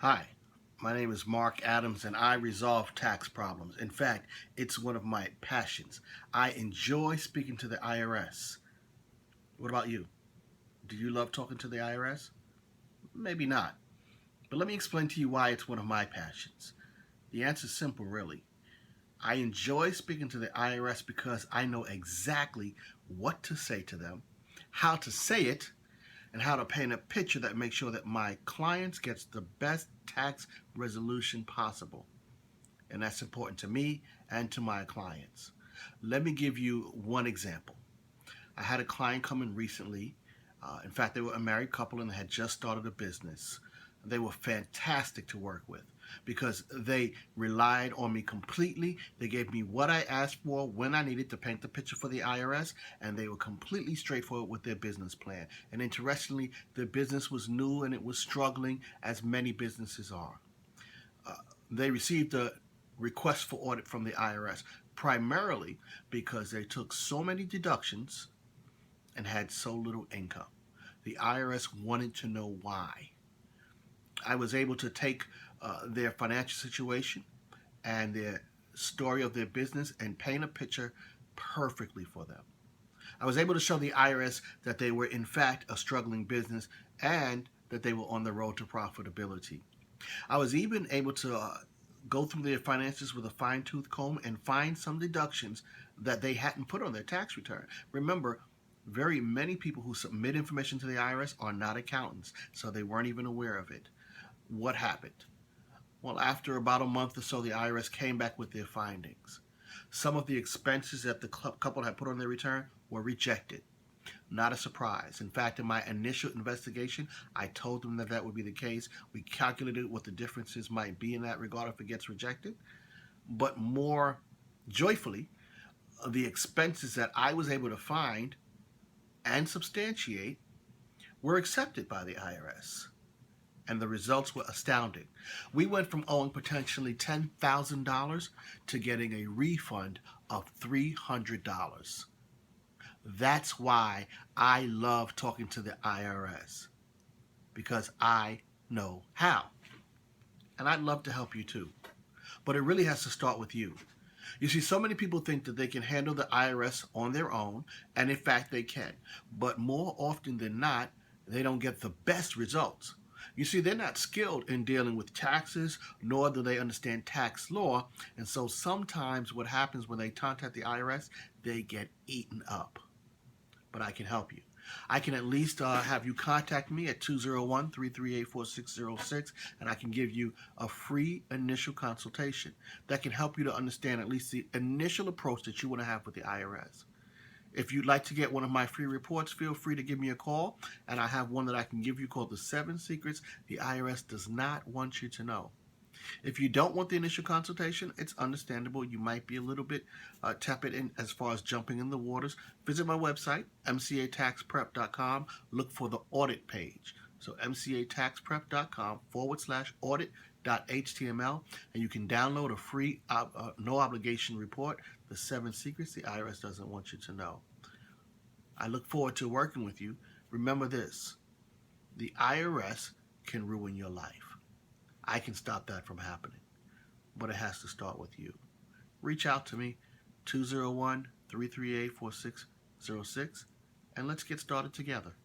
Hi, my name is Mark Adams and I resolve tax problems. In fact, it's one of my passions. I enjoy speaking to the IRS. What about you? Do you love talking to the IRS? Maybe not. But let me explain to you why it's one of my passions. The answer is simple, really. I enjoy speaking to the IRS because I know exactly what to say to them, how to say it, and how to paint a picture that makes sure that my clients gets the best tax resolution possible. And that's important to me and to my clients. Let me give you one example. I had a client come in recently. In fact, they were a married couple and they had just started a business. They were fantastic to work with because they relied on me completely. They gave me what I asked for when I needed to paint the picture for the IRS, and they were completely straightforward with their business plan. And interestingly, their business was new and it was struggling, as many businesses are. They received a request for audit from the IRS primarily because they took so many deductions and had so little income. The IRS wanted to know why. I was able to take their financial situation and their story of their business and paint a picture perfectly for them. I was able to show the IRS that they were in fact a struggling business and that they were on the road to profitability. I was even able to go through their finances with a fine-tooth comb and find some deductions that they hadn't put on their tax return. Remember, very many people who submit information to the IRS are not accountants, so they weren't even aware of it. What happened? Well, after about a month or so, the IRS came back with their findings. Some of the expenses that the couple had put on their return were rejected. Not a surprise. In fact, in my initial investigation, I told them that that would be the case. We calculated what the differences might be in that regard if it gets rejected. But more joyfully, the expenses that I was able to find and substantiate were accepted by the IRS. And the results were astounding. We went from owing potentially $10,000 to getting a refund of $300. That's why I love talking to the IRS, because I know how. And I'd love to help you too. But it really has to start with you. You see, so many people think that they can handle the IRS on their own, and in fact they can. But more often than not, they don't get the best results. You see, they're not skilled in dealing with taxes, nor do they understand tax law, and so sometimes what happens when they contact the IRS, they get eaten up. But I can help you. I can at least have you contact me at 201-338-4606, and I can give you a free initial consultation that can help you to understand at least the initial approach that you want to have with the IRS. If you'd like to get one of my free reports, feel free to give me a call, and I have one that I can give you called The 7 Secrets the IRS Does Not Want You to Know. If you don't want the initial consultation, it's understandable. You might be a little bit tepid in as far as jumping in the waters. Visit my website, mcataxprep.com. Look for the audit page. So mcataxprep.com/audit.html, and you can download a free no obligation report, The 7 Secrets the IRS Doesn't Want You to Know. I look forward to working with you. Remember this, the IRS can ruin your life. I can stop that from happening, but it has to start with you. Reach out to me, 201-338-4606, and let's get started together.